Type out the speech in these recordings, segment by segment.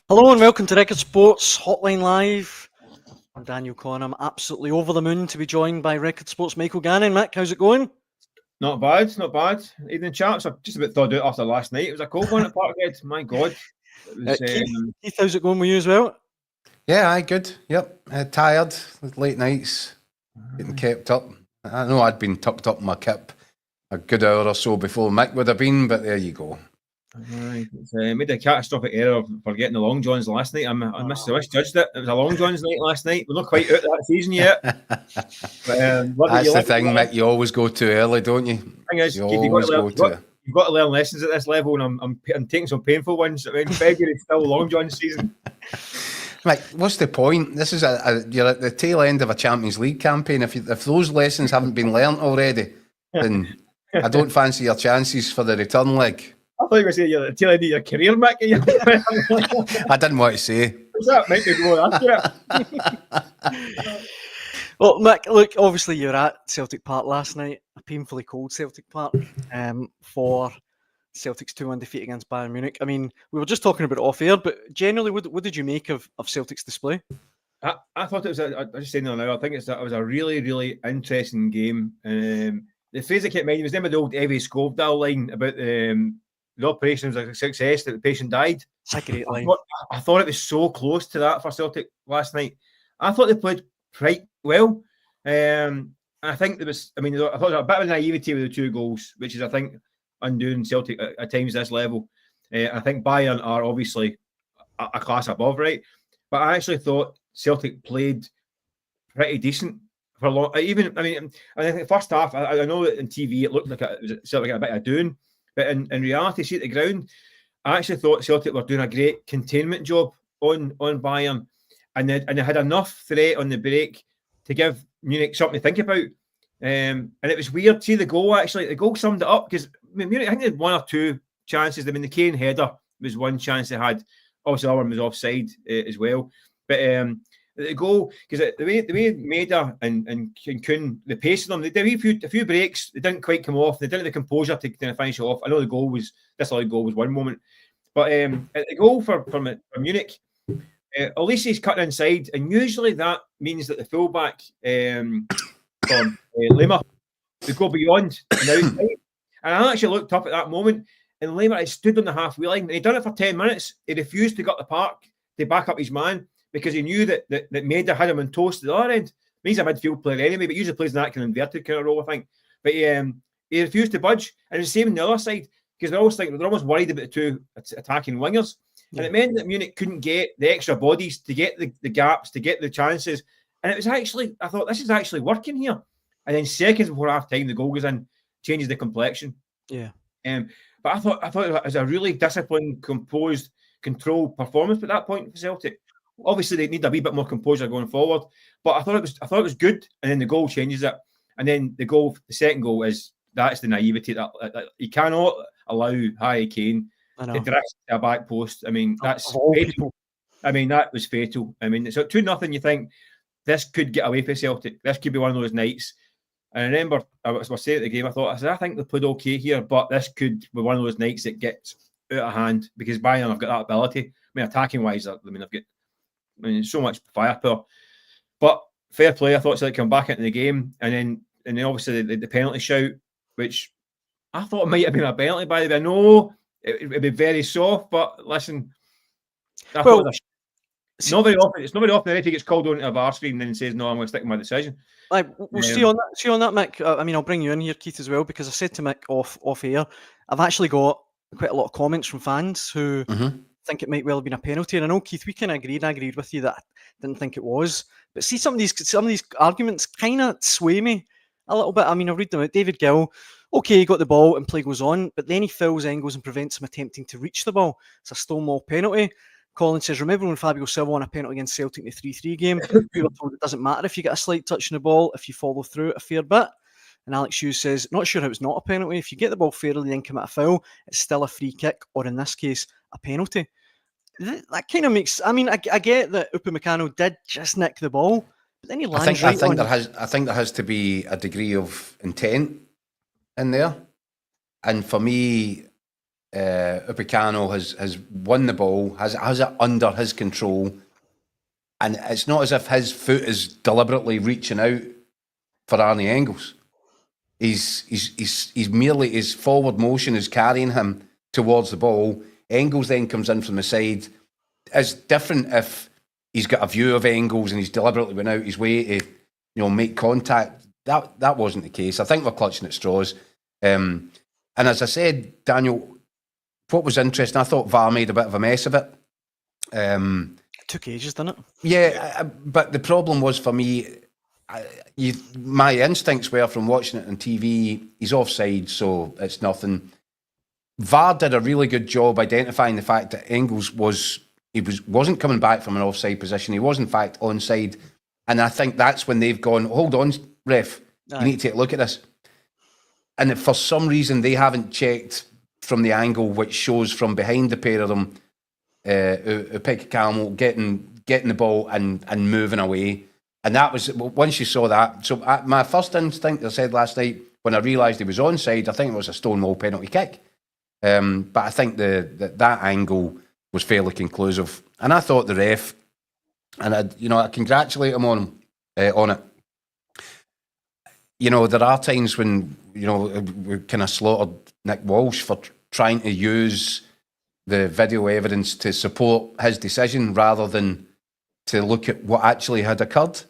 Hello and welcome to Record Sports Hotline Live. I'm Daniel Conn. I'm absolutely over the moon to be joined by Record Sports Michael Gannon. Mick, how's it going? Not bad, not bad. Evening, chaps. I've just about thawed out after last night. It was a cold one at Parkhead. My God. It was, Keith, how's it going with you as well? Yeah, good. Yep. Tired. Late nights. Getting kept up. I know I'd been tucked up in my kip a good hour or so before Mick would have been, but there you go. Made a catastrophic error of forgetting the long johns last night. I misjudged it. It was a long johns night last night. We're not quite out that season yet. But, that's the thing, Mick. You always go too early, don't you? Thing is, you've got to learn lessons at this level, and I'm taking some painful ones. I mean, February's still long john season. Right, what's the point? This is you're at the tail end of a Champions League campaign. If those lessons haven't been learnt already, then I don't fancy your chances for the return leg. I thought you were going to say you're at the tail end of your career, Mick. I didn't want to say. What's that, Mick? Go after it. Well, Mick, look, obviously you're at Celtic Park last night, a painfully cold Celtic Park, for Celtic's 2-1 defeat against Bayern Munich. I mean, we were just talking about it off air, but generally, what did you make of Celtic's display? I thought it was, I'm just saying now, I think it was a really, really interesting game. The phrase I kept in mind was the old Evie Scovdale line about the operation was a success, that the patient died. That's a great line. I thought it was so close to that for Celtic last night. I thought they played quite well. I think there was, I thought there was a bit of naivety with the two goals, which is, I think, undoing Celtic at times this level. I think Bayern are obviously a class above, right? But I actually thought Celtic played pretty decent for a long. I think the first half, I know that in TV it looked like it was Celtic a bit of doing, but in reality, see at the ground, I actually thought Celtic were doing a great containment job on Bayern, and they had enough threat on the break to give Munich something to think about. And it was weird. See the goal, actually, the goal summed it up, because Munich, I think they had one or two chances. I mean, the Kane header was one chance they had. Obviously, the other one was offside as well. But the goal, because the way Maeda and Kuhn, the pace of them, they did a few breaks. They didn't quite come off. They didn't have the composure to finish it off. I know this early goal was one moment, but the goal for Munich, Olise's cutting inside, and usually that means that the fullback from Lema would go beyond and outside. And I actually looked up at that moment, and Lema had stood on the halfway line, and he'd done it for 10 minutes. He refused to go up the park to back up his man, because he knew that Maeda had him on toast at the other end. He's a midfield player anyway, but usually plays in that kind of inverted kind of role, I think. But he refused to budge, and it's the same on the other side, because they're almost worried about the two attacking wingers. Yeah. And it meant that Munich couldn't get the extra bodies to get the gaps, to get the chances. And it was actually, I thought, this is actually working here. And then seconds before half time, the goal goes in, changes the complexion. Yeah. But I thought it was a really disciplined, composed, controlled performance at that point for Celtic. Obviously, they need a wee bit more composure going forward. But I thought it was good, and then the goal changes it. And then the second goal that's the naivety that you cannot allow Harry Kane to drift to a back post. I mean, that's fatal. I mean, that was fatal. I mean, so 2-0, you think this could get away for Celtic. This could be one of those nights. And I remember I was saying at the game, I think they played okay here, but this could be one of those nights that gets out of hand, because Bayern have got that ability. I mean, attacking wise, I've got so much firepower. But fair play, I thought Celtic come back into the game, and then obviously the penalty shout, which I thought it might have been a penalty, by the way. I know it'd be very soft, but listen, it's not very often the referee gets called on to a VAR screen and then says, no, I'm going to stick with my decision. We'll see on that, Mick. I'll bring you in here, Keith, as well, because I said to Mick off air, I've actually got quite a lot of comments from fans who think it might well have been a penalty. And I know, Keith, we kind of agreed. I agreed with you that I didn't think it was. But see, some of these arguments kind of sway me a little bit. I mean, I'll read them out. David Gill, okay, he got the ball and play goes on, but then he fouls Engels and prevents him attempting to reach the ball. It's a Stonewall penalty. Colin says, remember when Fabio Silva won a penalty against Celtic in the 3-3 game? We were told it doesn't matter if you get a slight touch on the ball, if you follow through it a fair bit. And Alex Hughes says, not sure how it's not a penalty. If you get the ball fairly then commit a foul, it's still a free kick, or in this case, a penalty. That kind of makes... I mean, I get that Upamecano did just nick the ball, but then he lands I think there has to be a degree of intent in there. And for me, Upamecano has won the ball, has it under his control, and it's not as if his foot is deliberately reaching out for Arnie Engels. He's merely, his forward motion is carrying him towards the ball. Engels then comes in from the side. It's different if he's got a view of Engels and he's deliberately went out his way to make contact. That wasn't the case. I think we're clutching at straws. And as I said, Daniel, what was interesting, I thought VAR made a bit of a mess of it. It took ages, didn't it? Yeah, but the problem was for me, my instincts were from watching it on TV, he's offside, so it's nothing. VAR did a really good job identifying the fact that Engels wasn't coming back from an offside position. He was in fact onside, and I think that's when they've gone, hold on, ref, you need to take a look at this. And for some reason they haven't checked from the angle which shows from behind the pair of them, Upamecano getting the ball and moving away. And that was, once you saw that, so my first instinct, I said last night, when I realised he was onside, I think it was a Stonewall penalty kick. But I think that angle was fairly conclusive. And I thought the ref, and I congratulate him on it. There are times when, we kind of slaughtered Nick Walsh for trying to use the video evidence to support his decision rather than to look at what actually had occurred.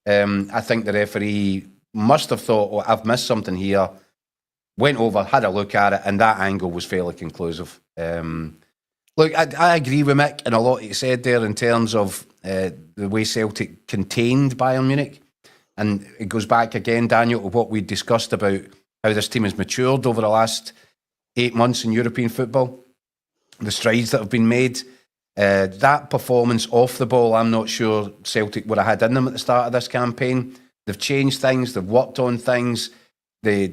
I think the referee must have thought, I've missed something here, went over, had a look at it, and that angle was fairly conclusive. Look, I agree with Mick and a lot he said there in terms of the way Celtic contained Bayern Munich. And it goes back again, Daniel, to what we discussed about how this team has matured over the last 8 months in European football. The strides that have been made. That performance off the ball, I'm not sure Celtic would have had in them at the start of this campaign. They've changed things, they've worked on things. They're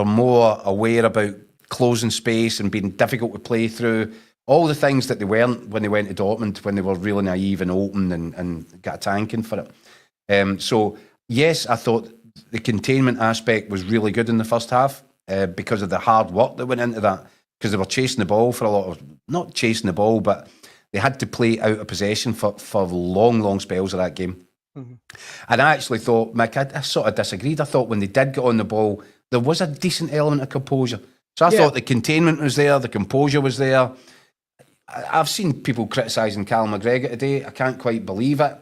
more aware about closing space and being difficult to play through. All the things that they weren't when they went to Dortmund, when they were really naive and open and got a tanking for it. So, yes, I thought the containment aspect was really good in the first half because of the hard work that went into that. Because they were chasing the ball for a lot of, not chasing the ball, but they had to play out of possession for long, long spells of that game. Mm-hmm. And I actually thought, Mick, I sort of disagreed. I thought when they did get on the ball, there was a decent element of composure. So I thought the containment was there, the composure was there. I've seen people criticising Callum McGregor today. I can't quite believe it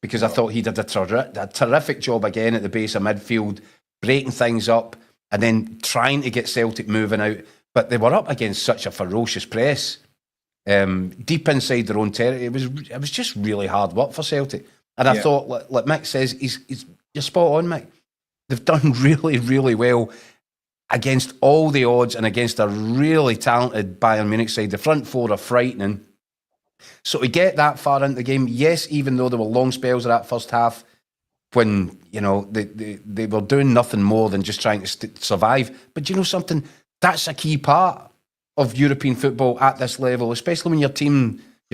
because I thought he did a terrific job again at the base of midfield, breaking things up and then trying to get Celtic moving out. But they were up against such a ferocious press, deep inside their own territory. It was just really hard work for Celtic. And I thought, like Mick says, you're spot on, Mick. They've done really, really well against all the odds and against a really talented Bayern Munich side. The front four are frightening. So to get that far into the game, yes, even though there were long spells of that first half when, they were doing nothing more than just trying to survive. But you know something? That's a key part of European football at this level, especially when you're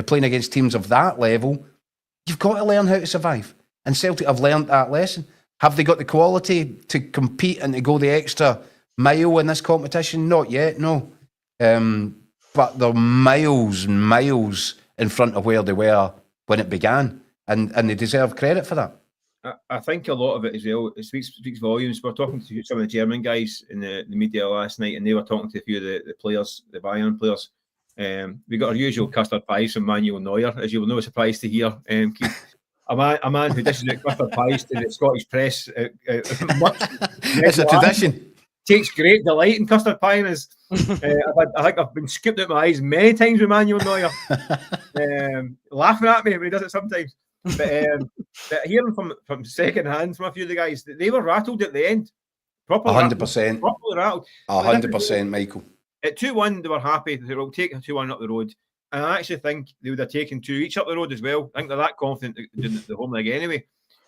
playing against teams of that level. You've got to learn how to survive. And Celtic have learned that lesson. Have they got the quality to compete and to go the extra mile in this competition? Not yet, no. But they're miles and miles in front of where they were when it began. And they deserve credit for that. I think a lot of it as well, it speaks volumes. We were talking to some of the German guys in the media last night, and they were talking to a few of the players, the Bayern players. We got our usual custard pies from Manuel Neuer, as you will no surprise to hear. Keith, a man who dishes out custard pies to the Scottish press. It's a tradition. Takes great delight in custard pie. And I think I've been scooped out my eyes many times with Manuel Neuer, laughing at me when he does it sometimes. But hearing from second hand from a few of the guys, they were rattled at the end. 100%. Properly rattled. 100%, Michael. At 2-1, they were happy. They will take 2-1 up the road. And I actually think they would have taken 2 each up the road as well. I think they're that confident in the home leg anyway.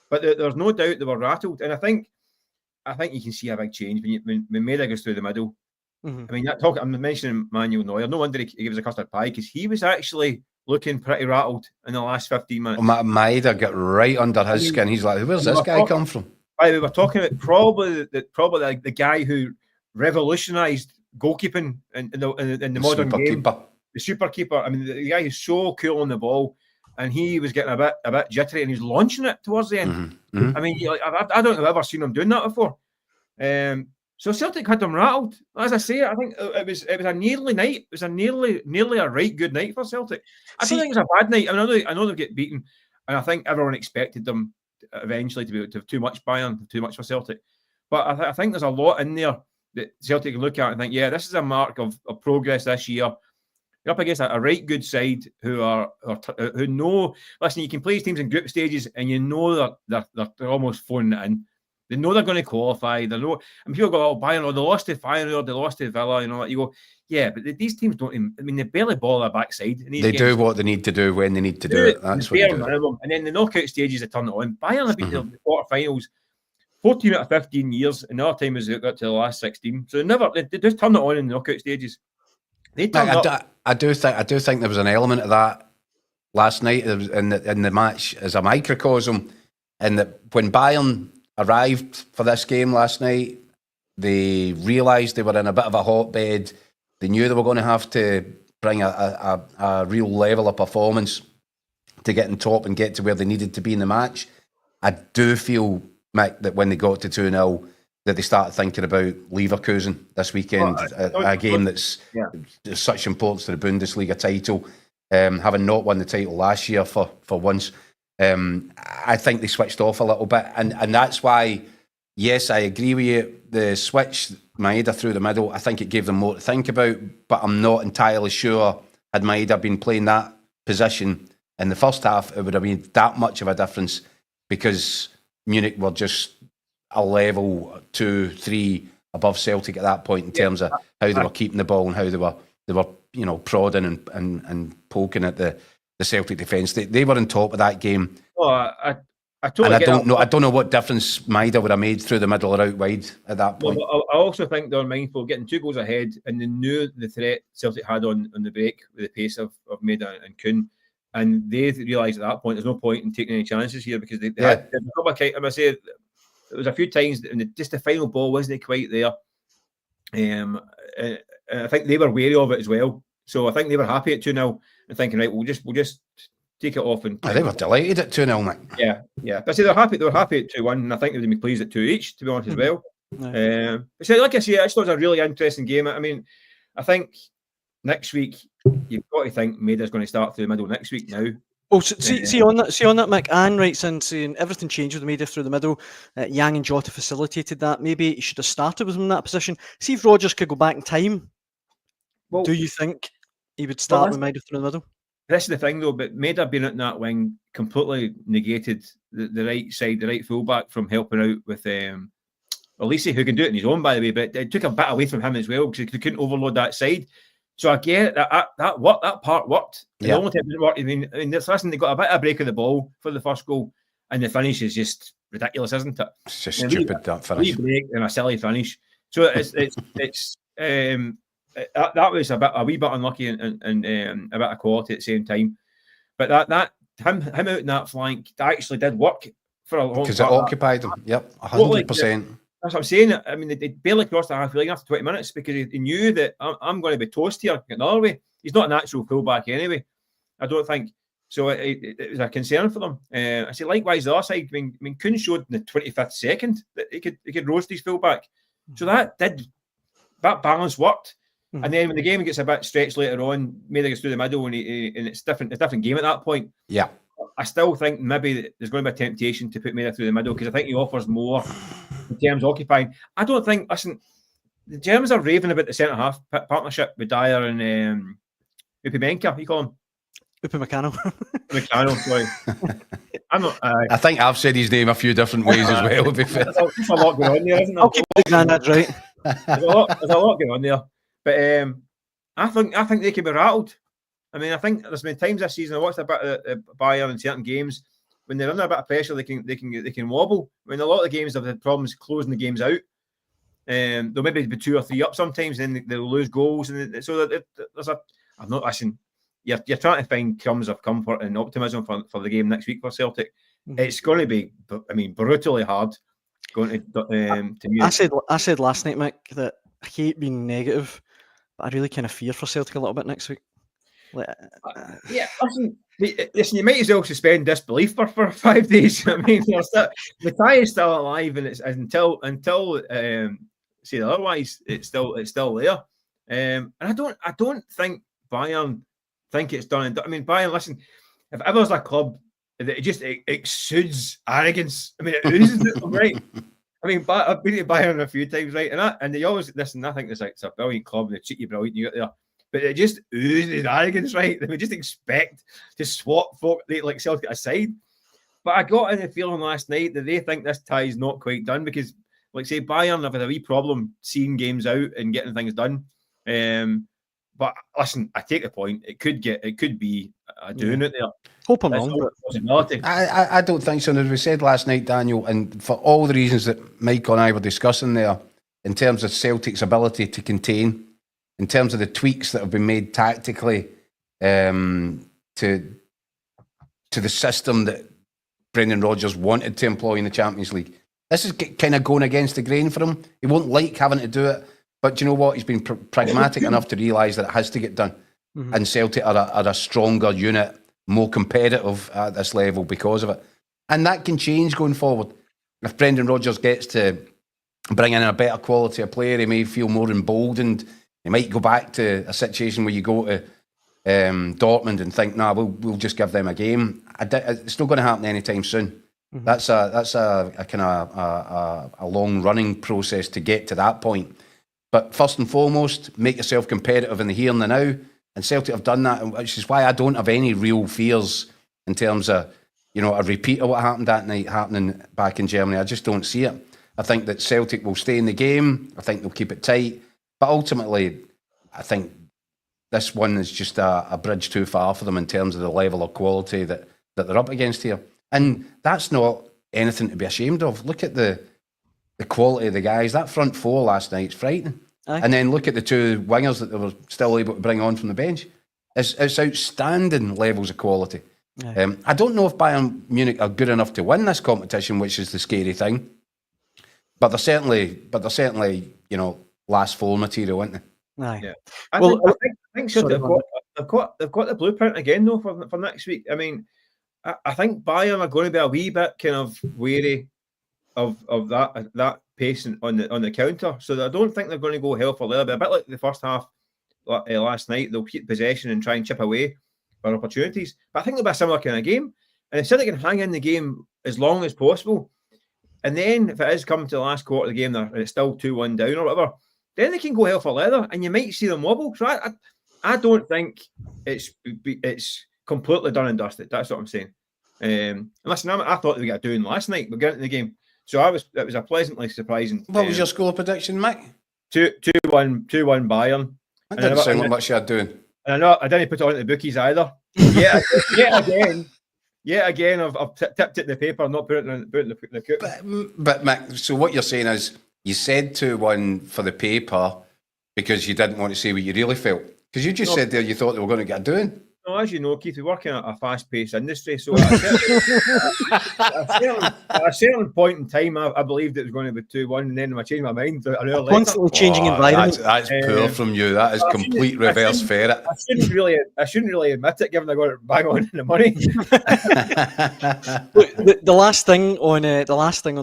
But there's no doubt they were rattled. And I think you can see a big change when Maida goes through the middle. Mm-hmm. I mean, I'm mentioning Manuel Neuer. No wonder he gives a custard pie because he was actually looking pretty rattled in the last 15 minutes. Maida got right under his skin. He's like, where's this guy come from? We were talking about probably the guy who revolutionised goalkeeping in the modern game. Keeper. The super keeper. I mean, the guy is so cool on the ball, and he was getting a bit jittery, and he's launching it towards the end. I mean, I don't think I've ever seen him doing that before. So Celtic had them rattled. As I say, I think it was a nearly night. It was a nearly a right good night for Celtic. I don't think it was a bad night. I mean, I know they'll get beaten, and I think everyone expected them eventually to have too much Bayern, too much for Celtic. But I think there's a lot in there that Celtic can look at and think, yeah, this is a mark of progress this year. You're up against a right good side who know. Listen, you can play these teams in group stages, and you know they're almost phoning it in. They know they're going to qualify. They know, and people go, "Oh, Bayern, they lost to Feyenoord, they lost to Villa," and all that. You go, "Yeah, but these teams don't. I mean, they barely ball their backside. They games. Do what they need to do when they need to do it. That's what they do. And then the knockout stages, they turn it on. Bayern have been to the quarterfinals 14 out of 15 years, and the other time is they got to the last 16. So they just turn it on in the knockout stages. They turn up. I do think there was an element of that last night in the match as a microcosm, and that when Bayern arrived for this game last night, they realised they were in a bit of a hotbed. They knew they were going to have to bring a real level of performance to get in top and get to where they needed to be in the match. I do feel, Mick, that when they got to 2-0, that they started thinking about Leverkusen this weekend, a game that's such importance to the Bundesliga title, having not won the title last year for once. I think they switched off a little bit, and that's why, yes, I agree with you. The switch, Maeda through the middle, I think it gave them more to think about, but I'm not entirely sure had Maeda been playing that position in the first half, it would have been that much of a difference, because Munich were just a level 2-3 above Celtic at that point in terms of how they were keeping the ball and how they were prodding and poking at the Celtic defence. They were on top of that game. Oh, I totally and I don't know what difference Maeda would have made through the middle or out wide at that point. Well, I also think they're mindful of getting 2 goals ahead, and they knew the threat Celtic had on the break with the pace of Maeda and Kuhn. And they realised at that point there's no point in taking any chances here, because they had a couple of, I must say, there was a few times and just the final ball wasn't quite there. I think they were wary of it as well. So I think they were happy at 2-0 and thinking, right, we'll just take it off. And they were delighted at 2-0, mate. Yeah. But I say they were happy at 2-1, and I think they would be pleased at 2 each, to be honest, as well. But so, like I say, I just thought it was a really interesting game. I mean, I think next week you've got to think Maeda's going to start through the middle next week now. Oh, see on that, Mick. Anne writes in saying everything changed with Maeda through the middle. Yang and Jota facilitated that. Maybe he should have started with him in that position. See if Rodgers could go back in time. Well, do you think he would start with Maeda through the middle? This is the thing, though. But Maeda being out in that wing completely negated the right side, the right fullback, from helping out with Elise, who can do it on his own, by the way. But it took a bit away from him as well, because he couldn't overload that side. So I get that worked. That part worked. The only time it didn't work, I mean, listen, they got a bit of break of the ball for the first goal, and the finish is just ridiculous, isn't it? It's just stupid, that finish. Break and a silly finish. So it's that was a wee bit unlucky and a bit of quality at the same time. But that him out in that flank actually did work for a long time. Because it occupied him. Yep, 100%. That's what I'm saying. I mean, they barely crossed the half line after 20 minutes, because he knew that I'm going to be toast here another way. He's not a natural fullback anyway, I don't think. So it was a concern for them. I say likewise the other side. I mean, Kuhn showed in the 25th second that he could roast his fullback. So that balance worked. And then when the game gets a bit stretched later on, Maeda gets through the middle, and it's a different game at that point. Yeah. I still think maybe there's going to be a temptation to put Maeda through the middle, because I think he offers more in terms of occupying. I don't think, listen, the Germans are raving about the centre-half partnership with Dyer and Upimenka, you call him? Upamecano. Upamecano, sorry. I'm not. I think I've said his name a few different ways as well, to be fair. There's a lot going on there, isn't there? I'll keep the granddad right. There's a lot going on there. But I think they can be rattled. I mean, I think there's been times this season I watched a bit of Bayern in certain games, when they're under a bit of pressure, they can wobble. I mean, a lot of the games have had problems closing the games out. They'll maybe be 2 or 3 up sometimes, and then they'll lose goals, and so there's a. I'm not listening. You're trying to find crumbs of comfort and optimism for the game next week for Celtic. It's going to be, I mean, brutally hard. Going to I said last night, Mick, that I hate being negative, But I really kind of fear for Celtic a little bit next week. Yeah, listen, you might as well suspend disbelief for 5 days. I mean, the tie is still alive, and it's until say otherwise, it's still there. And I don't think Bayern think it's done. And I mean, Bayern, listen, if ever there's a club that it just exudes arrogance, I mean, it oozes it, right? I mean, I've been to Bayern a few times, right? And they always listen. I think it's a brilliant club. They treat you brilliant. You get there. But it just oozes arrogance, right? They would just expect to swap folk like Celtic aside. But I got in the feeling last night that they think this tie is not quite done because, like say, Bayern have had a wee problem seeing games out and getting things done. But listen, I take the point. It could be doing it there. Hope I'm wrong. I don't think so. As we said last night, Daniel, and for all the reasons that Mike and I were discussing there, in terms of Celtic's ability to contain, in terms of the tweaks that have been made tactically to the system that Brendan Rodgers wanted to employ in the Champions League. This is kind of going against the grain for him. He won't like having to do it, but you know what? He's been pragmatic enough to realise that it has to get done. Mm-hmm. And Celtic are a stronger unit, more competitive at this level because of it. And that can change going forward. If Brendan Rodgers gets to bring in a better quality of player, he may feel more emboldened. He might go back to a situation where you go to Dortmund and think, we'll just give them a game. It's not going to happen anytime soon. Mm-hmm. That's a kind of a long running process to get to that point. But first and foremost, make yourself competitive in the here and the now. And Celtic have done that, which is why I don't have any real fears in terms of a repeat of what happened that night happening back in Germany. I just don't see it. I think that Celtic will stay in the game. I think they'll keep it tight. But ultimately, I think this one is just a bridge too far for them in terms of the level of quality that they're up against here. And that's not anything to be ashamed of. Look at the quality of the guys. That front four last night is frightening. Aye. And then look at the two wingers that they were still able to bring on from the bench. It's outstanding levels of quality. I don't know if Bayern Munich are good enough to win this competition, which is the scary thing. But they're certainly, last four material, aren't they? Aye. Yeah. I think so. They've got the blueprint again though for next week. I mean, I think Bayern are going to be a wee bit kind of wary of that pace on the counter. So I don't think they're going to go hell for leather. But a bit like the first half last night, they'll keep possession and try and chip away for opportunities. But I think they'll be a similar kind of game. And if Celtic can hang in the game as long as possible, and then if it is coming to the last quarter of the game and it's still 2-1 down or whatever, then they can go hell for leather and you might see them wobble. So I don't think it's completely done and dusted. That's what I'm saying. And listen, I thought we got doing last night. We got into the game. So it was a pleasantly surprising. What was your score prediction, Mick? 2-1 Bayern. That didn't sound like much you had doing. And I didn't put it on the bookies either. Yet again, I've tipped it in the paper, not put it in the coop. But Mick, so what you're saying is you said 2-1 for the paper because you didn't want to say what you really felt. Because you just said there you thought they were going to get a doing. No, as you know, Keith, we work in a fast-paced industry, so at a certain point in time, I believed it was going to be 2-1, and then I changed my mind an hour later. Constantly changing environment. That's poor from you. That is complete reverse ferret. I shouldn't really admit it, given I got it bang on in the money. the last thing on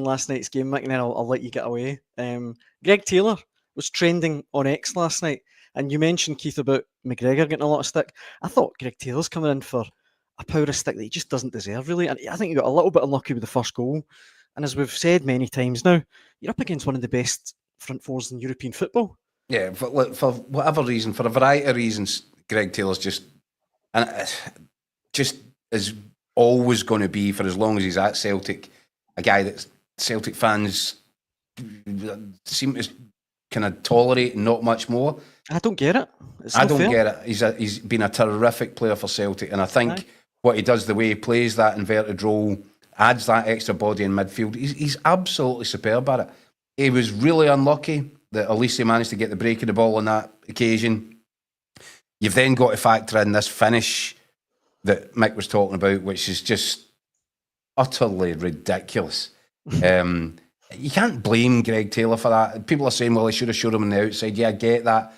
last night's game, Mick, and then I'll let you get away. Greg Taylor was trending on X last night. And you mentioned, Keith, about McGregor getting a lot of stick. I thought Greg Taylor's coming in for a power of stick that he just doesn't deserve, really. And I think he got a little bit unlucky with the first goal. And as we've said many times now, you're up against one of the best front fours in European football. Yeah, but for whatever reason, for a variety of reasons, Greg Taylor's just is always going to be, for as long as he's at Celtic, a guy that Celtic fans seem to kind of tolerate, not much more. I don't get it. I don't get it. He's been a terrific player for Celtic, and I think what he does, the way he plays that inverted role, adds that extra body in midfield. He's absolutely superb at it. He was really unlucky that Elise managed to get the break of the ball on that occasion. You've then got to factor in this finish that Mick was talking about, which is just utterly ridiculous. You can't blame Greg Taylor for that. People are saying, well, he should have showed him on the outside. Yeah, I get that.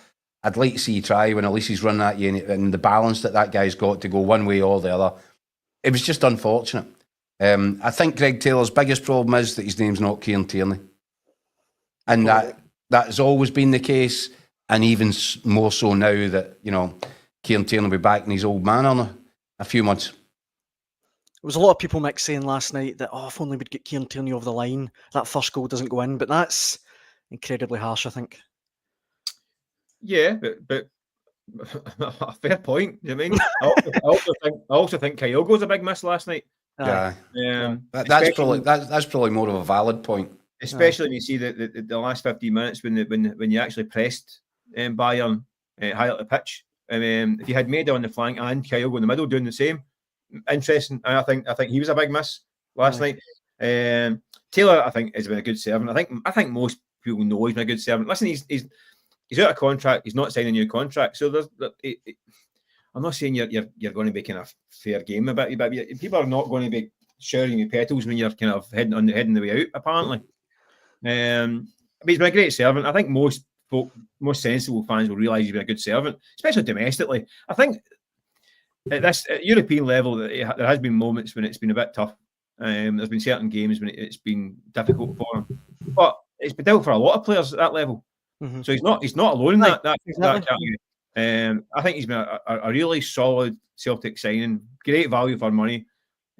I'd like to see you try when at least he's running at you, and the balance that guy's got to go one way or the other. It was just unfortunate. I think Greg Taylor's biggest problem is that his name's not Kieran Tierney. And that has always been the case, and even more so now that, Kieran Tierney will be back in his old manor in a few months. There was a lot of people, Mick, saying last night that, if only we'd get Kieran Tierney over the line, that first goal doesn't go in. But that's incredibly harsh, I think. Yeah, but a fair point. I mean, I also think Kyogo's a big miss last night. Yeah, that's probably more of a valid point. Especially when you see the last 15 minutes when you actually pressed Bayern high up the pitch. If you had Maida on the flank and Kyogo in the middle doing the same, interesting. And I think he was a big miss last night. Taylor, I think, has been a good servant. I think most people know he's been a good servant. Listen, he's out of contract. He's not signing a new contract. So I'm not saying you're going to be kind of fair game about it, but people are not going to be showering you petals when you're kind of heading the way out. Apparently, but he's been a great servant. I think most sensible fans will realise he's been a good servant, especially domestically. I think at this European level, there has been moments when it's been a bit tough. There's been certain games when it's been difficult for him, but it's been difficult for a lot of players at that level. Mm-hmm. So he's not alone in that category. I think he's been a really solid Celtic signing, great value for money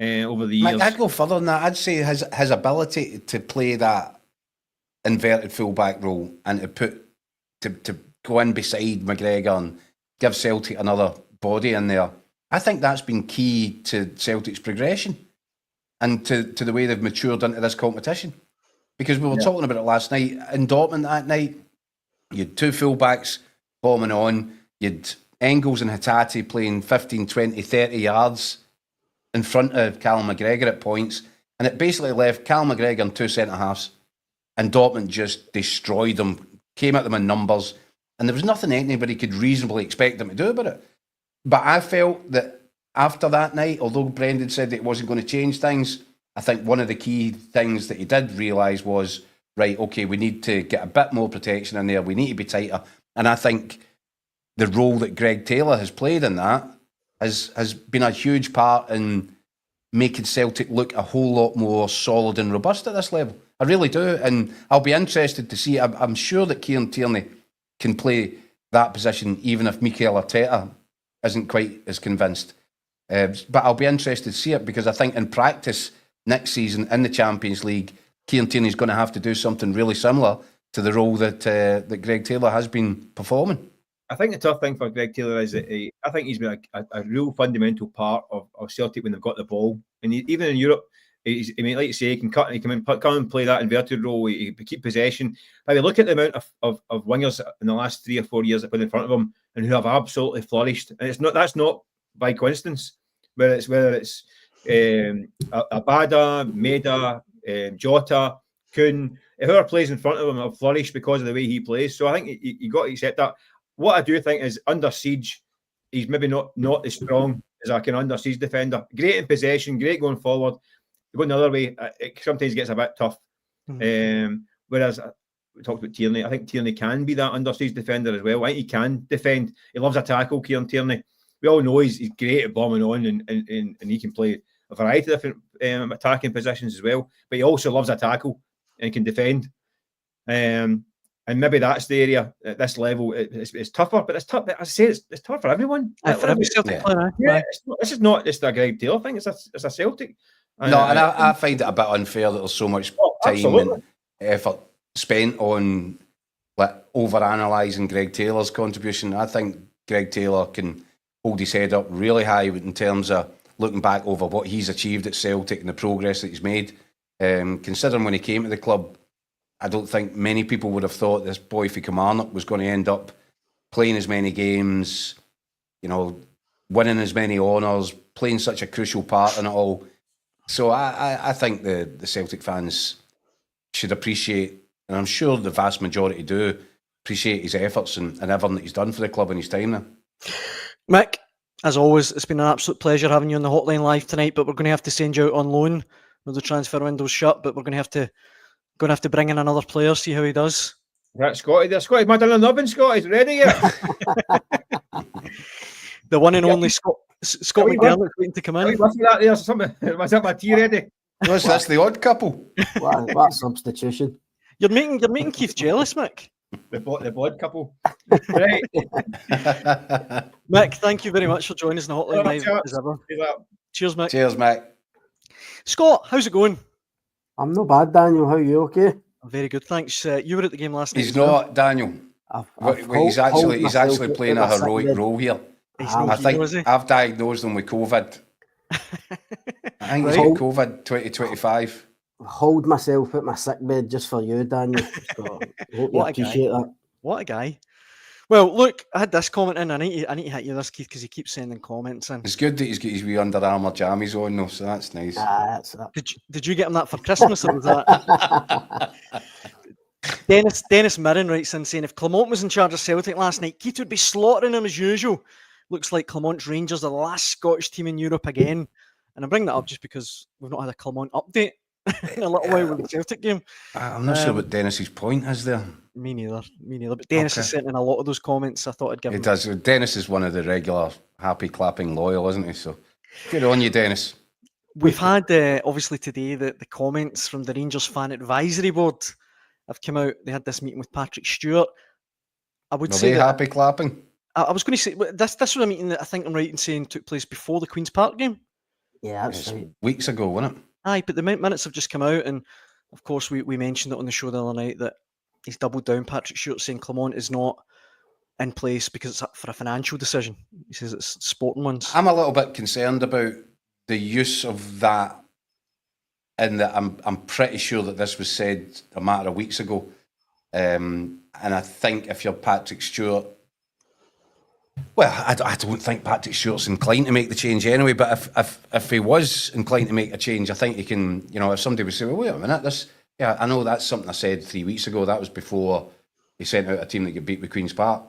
over the years. I'd go further than that. I'd say his ability to play that inverted fullback role and to go in beside McGregor and give Celtic another body in there. I think that's been key to Celtic's progression and to the way they've matured into this competition. Because we were talking about it last night in Dortmund that night. You had two fullbacks bombing on. You had Engels and Hatate playing 15, 20, 30 yards in front of Callum McGregor at points. And it basically left Callum McGregor and two centre-halves. And Dortmund just destroyed them, came at them in numbers. And there was nothing anybody could reasonably expect them to do about it. But I felt that after that night, although Brendan said that it wasn't going to change things, I think one of the key things that he did realise was, right, okay, we need to get a bit more protection in there. We need to be tighter. And I think the role that Greg Taylor has played in that has been a huge part in making Celtic look a whole lot more solid and robust at this level. I really do. And I'll be interested to see. I'm sure that Kieran Tierney can play that position, even if Mikel Arteta isn't quite as convinced. But I'll be interested to see it, because I think in practice next season in the Champions League, Kieran Tierney's going to have to do something really similar to the role that Greg Taylor has been performing. I think the tough thing for Greg Taylor is that I think he's been a real fundamental part of Celtic when they've got the ball. And even in Europe, like you say, he can come and play that inverted role. He keep possession. But look at the amount of wingers in the last 3 or 4 years that put in front of him and who have absolutely flourished. And that's not by coincidence. Whether it's Abada, Maida, Jota, Kuhn, whoever plays in front of him have flourished because of the way he plays. So I think you got to accept that. What I do think is under siege, he's maybe not as strong as a kind of under siege defender. Great in possession, great going forward. Going the other way, it sometimes gets a bit tough. Mm-hmm. Whereas we talked about Tierney, I think Tierney can be that under siege defender as well. I think he can defend. He loves a tackle, Kieran Tierney. We all know he's great at bombing on and he can play a variety of different attacking positions as well. But he also loves a tackle and can defend. And maybe that's the area at this level. It's tougher, but it's tough. As I say, it's tough for everyone. For every Celtic player. Yeah, this is not just a Greg Taylor thing. It's a Celtic. No, and I find it a bit unfair that there's so much time and effort spent on over-analysing Greg Taylor's contribution. I think Greg Taylor can hold his head up really high in terms of looking back over what he's achieved at Celtic and the progress that he's made. Considering when he came to the club, I don't think many people would have thought this boy from Kilmarnock was going to end up playing as many games, winning as many honours, playing such a crucial part in it all. So I think the Celtic fans should appreciate, and I'm sure the vast majority do, appreciate his efforts and everything that he's done for the club in his time now. Mick, as always, it's been an absolute pleasure having you on the Hotline Live tonight, but we're going to have to send you out on loan. The transfer window's shut, but we're going to have to bring in another player, see how he does. That's Scotty. There's Scotty Madeleine Nubbin. Scotty's ready yet? The one and only Scott McDermott waiting to come in. What's that there? Something. Was that my tea ready? Was this the odd couple? What a substitution. You're making Keith jealous, Mick. The bod couple. Right. Mick, thank you very much for joining us in the Hotline Live as ever. Cheers, Mick. Cheers, Mick. Scott, how's it going? I'm not bad, Daniel. How are you? Okay? I'm very good, thanks. You were at the game last night. He's not, Daniel. He's actually playing a heroic role here. I think I've diagnosed him with COVID. I think he's got COVID 2025. Hold myself at my sick bed just for you, Daniel. So, hope you appreciate that. What a guy. Well, look, I had this comment in. I need to hit you this, Keith, because he keeps sending comments in. It's good that he's got his wee Under Armour jammies on, though, so that's nice. That's that. Did you get him that for Christmas, or was that? Dennis Mirren writes in saying, if Clement was in charge of Celtic last night, Keith would be slaughtering him as usual. Looks like Clement's Rangers are the last Scottish team in Europe again. And I bring that up just because we've not had a Clement update in a little while with the Celtic game. I'm not sure what Dennis's point is there. Me neither. But Dennis has sent in a lot of those comments. I thought I'd give him. He does. Dennis is one of the regular happy clapping loyal, isn't he? So good on you, Dennis. We've had obviously today the comments from the Rangers fan advisory board have come out. They had this meeting with Patrick Stewart. I would say happy clapping. I was going to say this was a meeting that I think I'm right in saying took place before the Queen's Park game. Yeah, that's right. Weeks ago, wasn't it? Aye, but the minutes have just come out, and of course we mentioned it on the show the other night that he's doubled down. Patrick Stewart saying Clement is not in place because it's for a financial decision. He says it's sporting ones. I'm a little bit concerned about the use of that, in that I'm pretty sure that this was said a matter of weeks ago, and I think if you're Patrick Stewart, well, I don't think Patrick Stewart's inclined to make the change anyway, but if he was inclined to make a change, I think he can, if somebody would say, well, wait a minute, I know that's something I said 3 weeks ago, that was before he sent out a team that got beat with Queen's Park.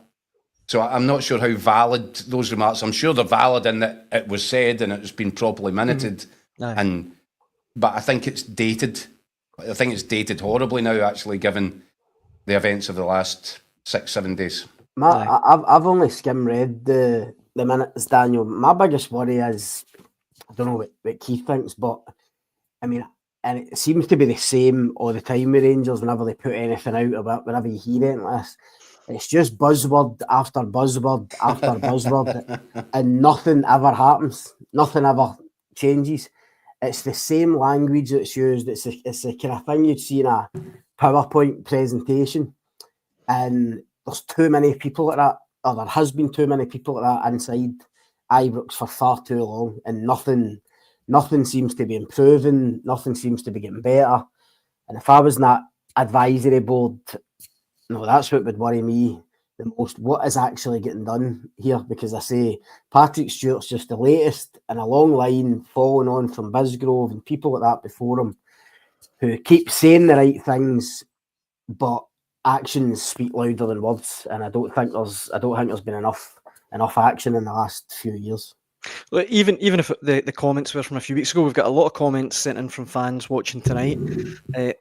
So I'm not sure how valid those remarks, I'm sure they're valid in that it was said and it's been properly minuted, but I think it's dated. I think it's dated horribly now, actually, given the events of the last 6-7 days. I've only skim read the minutes, Daniel. My biggest worry is, I don't know what Keith thinks, but I mean, and it seems to be the same all the time with Rangers whenever they put anything out about, whenever you hear anything like this. It's just buzzword after buzzword after buzzword, and nothing ever happens. Nothing ever changes. It's the same language that's used. It's the kind of thing you'd see in a PowerPoint presentation, and there's too many people like that, or there has been too many people like that inside Ibrox for far too long, and nothing seems to be improving, nothing seems to be getting better. And if I was in that advisory board, that's what would worry me the most. What is actually getting done here? Because I say Patrick Stewart's just the latest in a long line following on from Bisgrove and people like that before him, who keep saying the right things, but actions speak louder than words, and I don't think there's been enough action in the last few years. Well, even if the comments were from a few weeks ago, we've got a lot of comments sent in from fans watching tonight.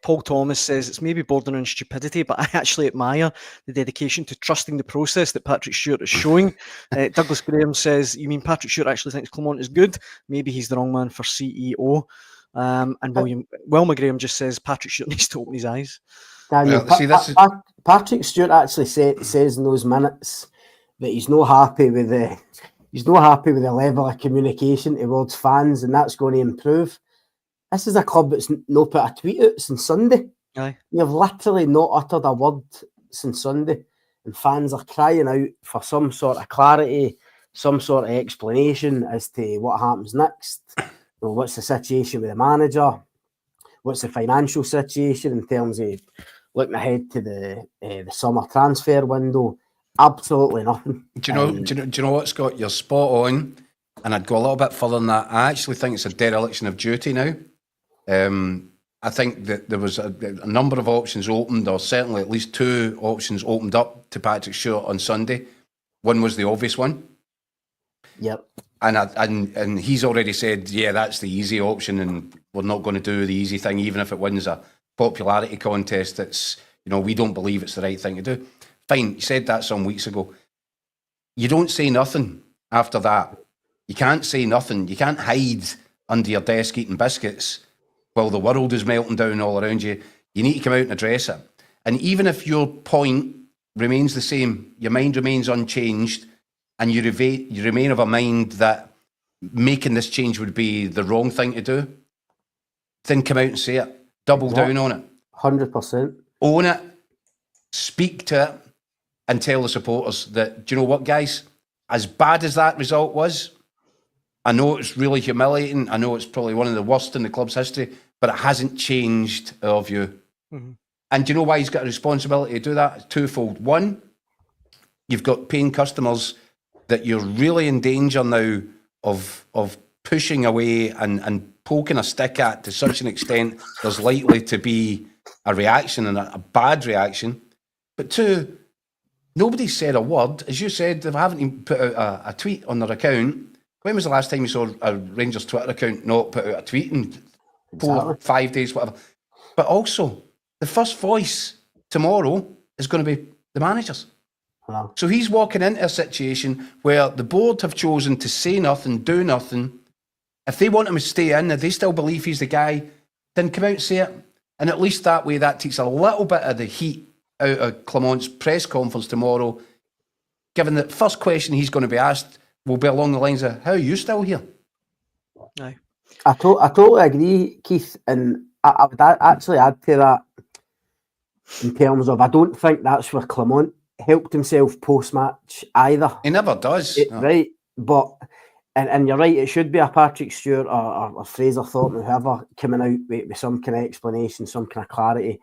Paul Thomas says it's maybe bordering on stupidity, but I actually admire the dedication to trusting the process that Patrick Stewart is showing. Douglas Graham says, you mean Patrick Stewart actually thinks Clement is good? Maybe he's the wrong man for CEO. And Wilma Graham just says Patrick Stewart needs to open his eyes. Daniel, Patrick Stewart actually says in those minutes that he's not happy with the level of communication towards fans, and that's going to improve. This is a club that's not put a tweet out since Sunday. Aye. You've literally not uttered a word since Sunday, and fans are crying out for some sort of clarity, some sort of explanation as to what happens next. What's the situation with the manager? What's the financial situation in terms of looking ahead to the summer transfer window? Absolutely nothing. Do you know what, Scott? You're spot on, and I'd go a little bit further than that. I actually think it's a dereliction of duty now. I think that there was a number of options opened, or certainly at least 2 options opened up to Patrick Stewart on Sunday. One was the obvious one. Yep. And he's already said, yeah, that's the easy option, and we're not going to do the easy thing, even if it wins a popularity contest. It's, we don't believe it's the right thing to do. Fine, you said that some weeks ago. You don't say nothing after that. You can't say nothing. You can't hide under your desk eating biscuits while the world is melting down all around you. You need to come out and address it. And even if your point remains the same, your mind remains unchanged, and you remain of a mind that making this change would be the wrong thing to do, then come out and say it. Double down on it. 100%. Own it. Speak to it. And tell the supporters that, do you know what, guys? As bad as that result was, I know it's really humiliating. I know it's probably one of the worst in the club's history, but it hasn't changed our view. Mm-hmm. And do you know why he's got a responsibility to do that? It's twofold. One, you've got paying customers that you're really in danger now of pushing away and poking a stick at to such an extent there's likely to be a reaction, and a bad reaction. But two, nobody said a word. As you said, they haven't even put out a tweet on their account. When was the last time you saw a Rangers Twitter account not put out a tweet in 4-5 days, whatever? But also, the first voice tomorrow is going to be the managers. Wow. So he's walking into a situation where the board have chosen to say nothing, do nothing. If they want him to stay in, if they still believe he's the guy, then come out and say it. And at least that way, that takes a little bit of the heat out of Clement's press conference tomorrow, given that first question he's going to be asked will be along the lines of, how are you still here? Aye. I totally agree, Keith, and I would actually add to that in terms of, I don't think that's where Clement helped himself post-match either. He never does. No. Right, but, and you're right, it should be a Patrick Stewart or Fraser Thornton, whoever, coming out with some kind of explanation, some kind of clarity.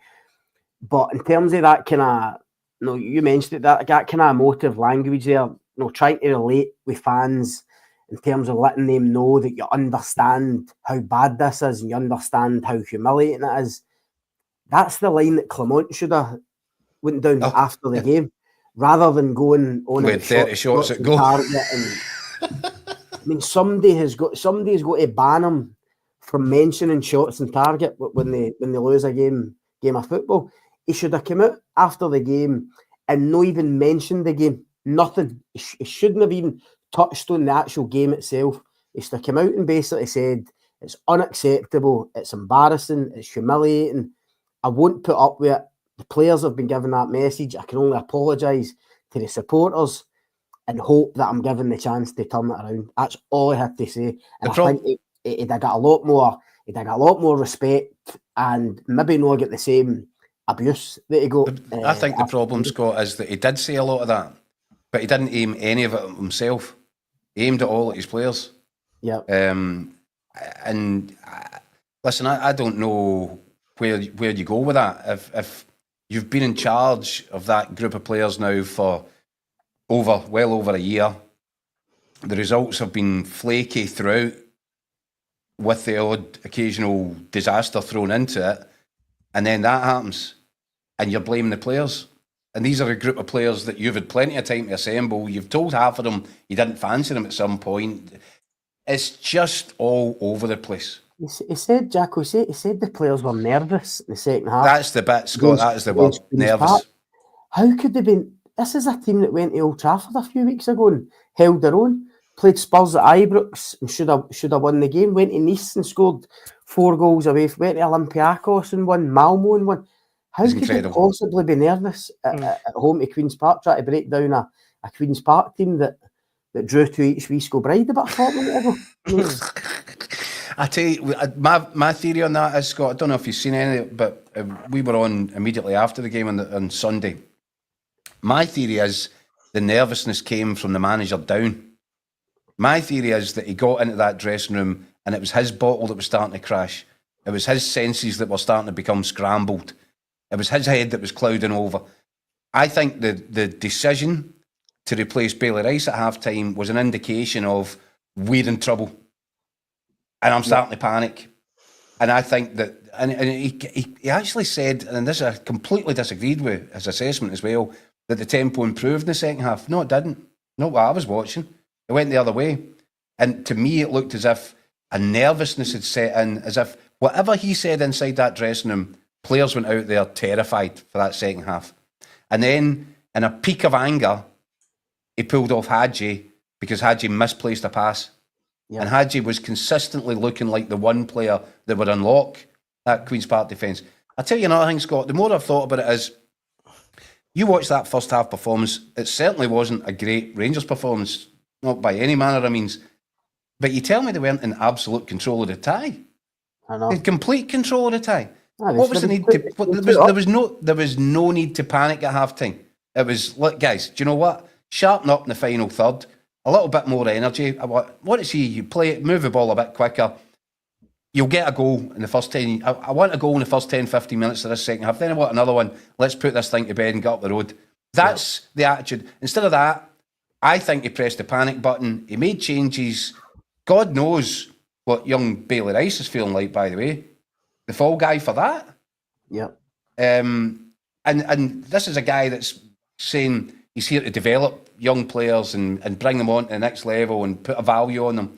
But in terms of that kind of, you mentioned it, that kind of emotive language there, trying to relate with fans in terms of letting them know that you understand how bad this is and you understand how humiliating it is. That's the line that Clement should have went down after the game, rather than going on with 30 shots at goal. I mean, somebody's got to ban him from mentioning shots on target when they lose a game of football. He should have come out after the game and not even mentioned the game. Nothing. He shouldn't have even touched on the actual game itself. He should have come out and basically said, it's unacceptable, it's embarrassing, it's humiliating. I won't put up with it. The players have been given that message. I can only apologise to the supporters and hope that I'm given the chance to turn it around. That's all I had to say. And I think he'd have got a lot more respect and maybe not get the same abuse that he got. I think the problem, Scott, is that he did say a lot of that, but he didn't aim any of it at himself. He aimed it all at his players. Yeah. And listen, I don't know where you go with that. If you've been in charge of that group of players now for well over a year, the results have been flaky throughout, with the odd occasional disaster thrown into it, and then that happens, and you're blaming the players. And these are a group of players that you've had plenty of time to assemble. You've told half of them you didn't fancy them at some point. It's just all over the place. He said the players were nervous in the second half. That's the bit, Scott. That is the word, nervous. How could they be? This is a team that went to Old Trafford a few weeks ago and held their own. Played Spurs at Ibrox and should have won the game. Went to Nice and scored 4 goals away. Went to Olympiacos and won. Malmo and won. How could they possibly be nervous at home to Queen's Park, trying to break down a Queen's Park team that drew to each wee Bride about 4 minutes ago? I tell you, my theory on that is, Scott, I don't know if you've seen any of it, but we were on immediately after the game on Sunday. My theory is the nervousness came from the manager down. My theory is that he got into that dressing room and it was his bottle that was starting to crash. It was his senses that were starting to become scrambled. It was his head that was clouding over. I think the decision to replace Bailey Rice at half-time was an indication of we're in trouble. And I'm starting to panic. And I think that, and he actually said, and this I completely disagreed with his assessment as well, that the tempo improved in the second half. No, it didn't. Not what I was watching. It went the other way. And to me, it looked as if a nervousness had set in, as if whatever he said inside that dressing room Players went out there terrified for that second half. And then, in a peak of anger, he pulled off Hadji because Hadji misplaced a pass. Yeah. And Hadji was consistently looking like the one player that would unlock that Queen's Park defence. I tell you another thing, Scott, the more I've thought about it is, you watch that first half performance, it certainly wasn't a great Rangers performance, not by any manner of means. But you tell me they weren't in absolute control of the tie. I know. In complete control of the tie. What was the need to... There was no need to panic at half-time. It was, look, guys, do you know what? Sharpen up in the final third. A little bit more energy. I want to see you play it, move the ball a bit quicker. You'll get a goal in the first 10... I want a goal in the first 10, 15 minutes of this second half. Then I want another one. Let's put this thing to bed and get up the road. That's the attitude. Instead of that, I think he pressed the panic button. He made changes. God knows what young Bailey Rice is feeling like, by the way. The fall guy for that. Yep. And this is a guy that's saying he's here to develop young players and bring them on to the next level and put a value on them.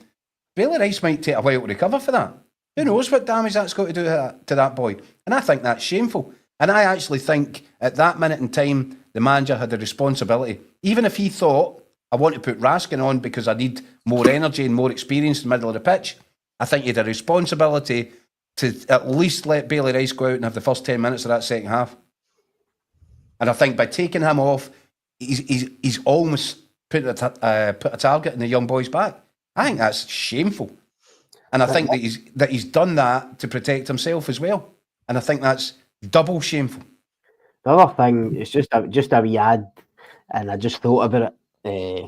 Bailey Rice might take a while to recover for that. Who knows what damage that's got to do to that boy? And I think that's shameful. And I actually think at that minute in time, the manager had a responsibility. Even if he thought, I want to put Raskin on because I need more energy and more experience in the middle of the pitch, I think he had a responsibility to at least let Bailey Rice go out and have the first 10 minutes of that second half. And I think by taking him off, he's almost put a target in the young boy's back. I think that's shameful. And I think that he's done that to protect himself as well. And I think that's double shameful. The other thing is just a wee ad, and I just thought about it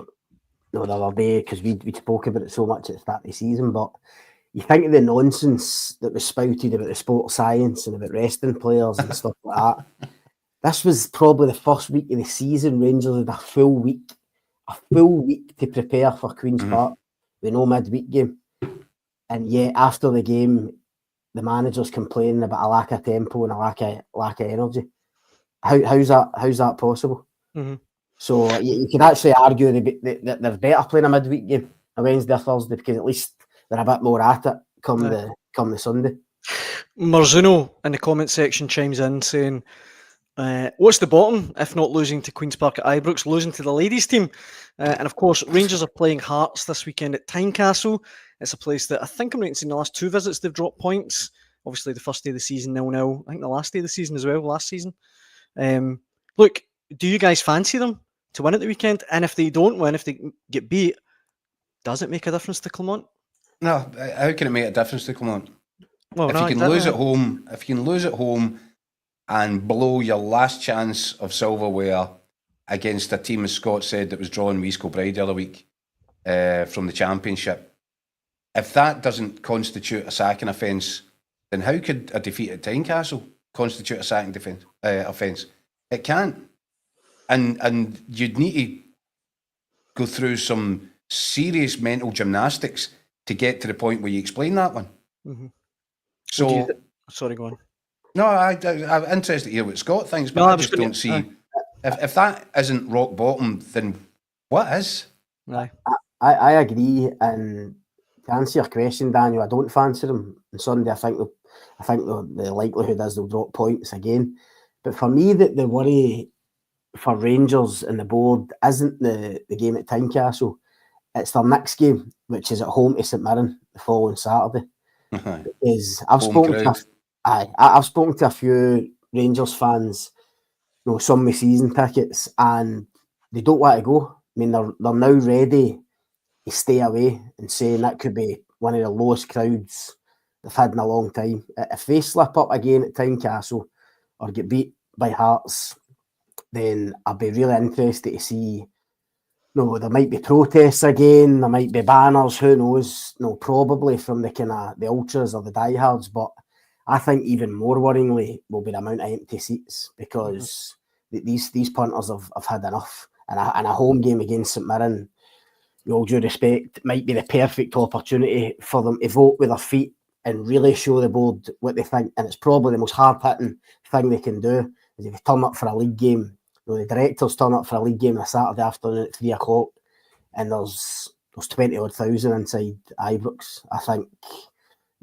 the other day because we spoke about it so much at the start of the season, but you think of the nonsense that was spouted about the sports science and about resting players and stuff like that. This was probably the first week of the season. Rangers had a full week to prepare for Queen's Park with no midweek game. And yet after the game, the manager's complaining about a lack of tempo and a lack of energy. How's that possible? Mm-hmm. So you can actually argue that they're better playing a midweek game, a Wednesday or Thursday, because at least they're a bit more at it come the Sunday. Marzuno in the comment section chimes in saying, what's the bottom if not losing to Queen's Park at Ibrox, losing to the ladies team? And of course, Rangers are playing Hearts this weekend at Tynecastle. It's a place that I think I'm right in saying the last two visits they've dropped points. Obviously, the first day of the season 0-0. I think the last day of the season as well, last season. Look, do you guys fancy them to win at the weekend? And if they don't win, if they get beat, does it make a difference to Clermont? No, how can it make a difference to Clermont? Well, if you can lose at home and blow your last chance of silverware against a team, as Scott said, that was drawing with East Kilbride the other week from the Championship, if that doesn't constitute a sacking offence, then how could a defeat at Tynecastle constitute a sacking offence? It can't. And you'd need to go through some serious mental gymnastics to get to the point where you explain that one. Mm-hmm. So, sorry, go on. No, I'm interested to hear what Scott thinks, but I just don't see... If that isn't rock bottom, then what is? Right. I agree, and to answer your question, Daniel, I don't fancy them on Sunday. I think the likelihood is they'll drop points again. But for me, the worry for Rangers and the board isn't the game at Tynecastle. It's their next game, which is at home to St Mirren the following Saturday. Because I've spoken to a few Rangers fans, some with season tickets, and they don't want to go. I mean, they're now ready to stay away and saying that could be one of the lowest crowds they've had in a long time. If they slip up again at Tynecastle or get beat by Hearts, then I'd be really interested to see. There might be protests again, there might be banners, who knows? Probably from the ultras or the diehards, but I think even more worryingly will be the amount of empty seats, because these punters have had enough. And a home game against St Mirren, with all due respect, might be the perfect opportunity for them to vote with their feet and really show the board what they think. And it's probably the most hard-hitting thing they can do, is if you turn up for a league game. The directors turn up for a league game on a Saturday afternoon at 3 o'clock, and there's 20,000 inside Ibrox. I think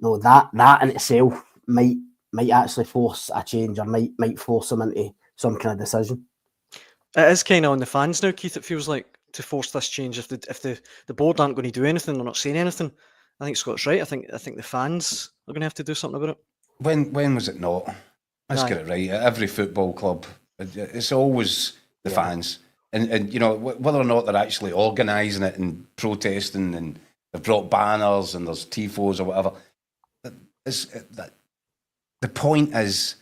that in itself might might actually force a change, or might force them into some kind of decision. It is kind of on the fans now, Keith. It feels like to force this change. If the board aren't going to do anything, they're not saying anything. I think Scott's right. I think the fans are going to have to do something about it. When was it not? Let's get it right. At every football club, it's always the fans, and you know, whether or not they're actually organising it and protesting, and they've brought banners and there's tifos or whatever. The point is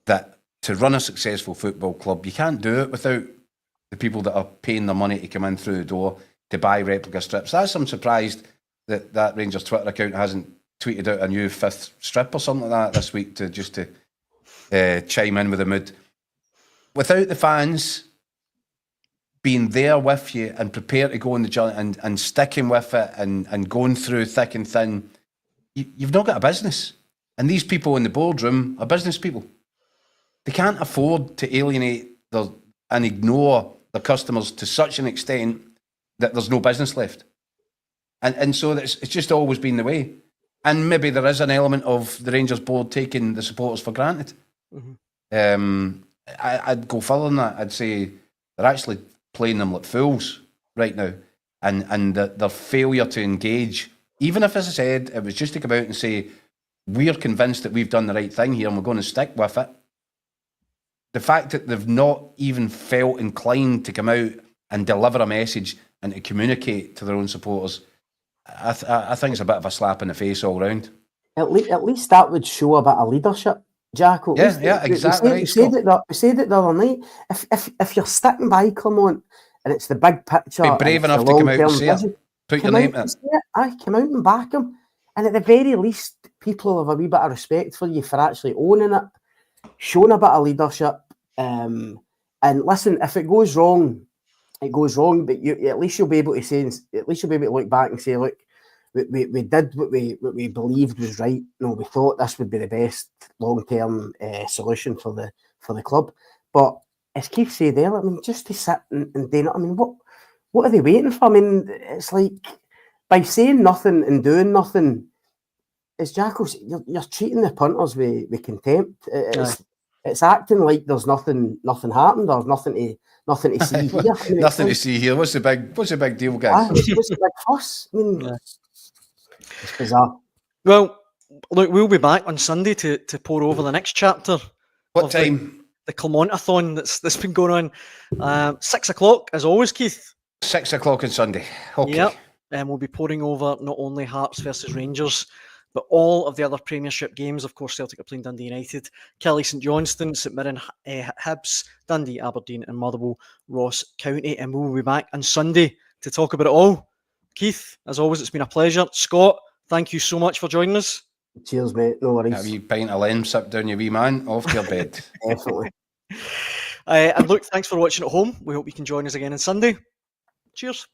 that to run a successful football club, you can't do it without the people that are paying their money to come in through the door to buy replica strips. I'm surprised that Rangers Twitter account hasn't tweeted out a new 5th strip or something like that this week to chime in with the mood. Without the fans being there with you and prepared to go on the journey and sticking with it and going through thick and thin, you've not got a business. And these people in the boardroom are business people. They can't afford to alienate and ignore their customers to such an extent that there's no business left. And so it's just always been the way. And maybe there is an element of the Rangers board taking the supporters for granted. Mm-hmm. I'd go further than that. I'd say they're actually playing them like fools right now. And their failure to engage, even if, as I said, it was just to come out and say, we're convinced that we've done the right thing here and we're going to stick with it. The fact that they've not even felt inclined to come out and deliver a message and to communicate to their own supporters, I think it's a bit of a slap in the face all round. At least that would show a bit of leadership, Jack. Exactly. We said it the other night. If you're sticking by Clermont and it's the big picture, be brave enough to come out and say it. Put your name in it. Come out and back him. And at the very least, people have a wee bit of respect for you for actually owning it, showing a bit of leadership. And listen, if it goes wrong, it goes wrong. But at least you'll be able to say, at least you'll be able to look back and say, look, we did what we believed was right. No, we thought this would be the best long-term solution for the club. But as Keith said there, I mean, just to sit and do it. I mean, what are they waiting for? I mean, it's like, by saying nothing and doing nothing, as Jacko said, you're treating the punters with contempt. It's acting like there's nothing happened. There's nothing to see here. I mean, nothing to see here. What's the big deal, guys? What's the big fuss? I mean, it's bizarre. Well, look, we'll be back on Sunday to pour over the next chapter. What time? The Clermont-a-thon that's been going on. 6 o'clock, as always, Keith. 6 o'clock on Sunday. Okay. Yep. And we'll be pouring over not only Hearts versus Rangers, but all of the other Premiership games. Of course, Celtic are playing Dundee United, Kelly St Johnstone, St Mirren, Hibs, Dundee, Aberdeen and Motherwell, Ross County. And we'll be back on Sunday to talk about it all. Keith, as always, it's been a pleasure. Scott, thank you so much for joining us. Cheers, mate. No worries. Have you pint of lime sip down your wee man? Off to your bed. Definitely. And look, thanks for watching at home. We hope you can join us again on Sunday. Cheers.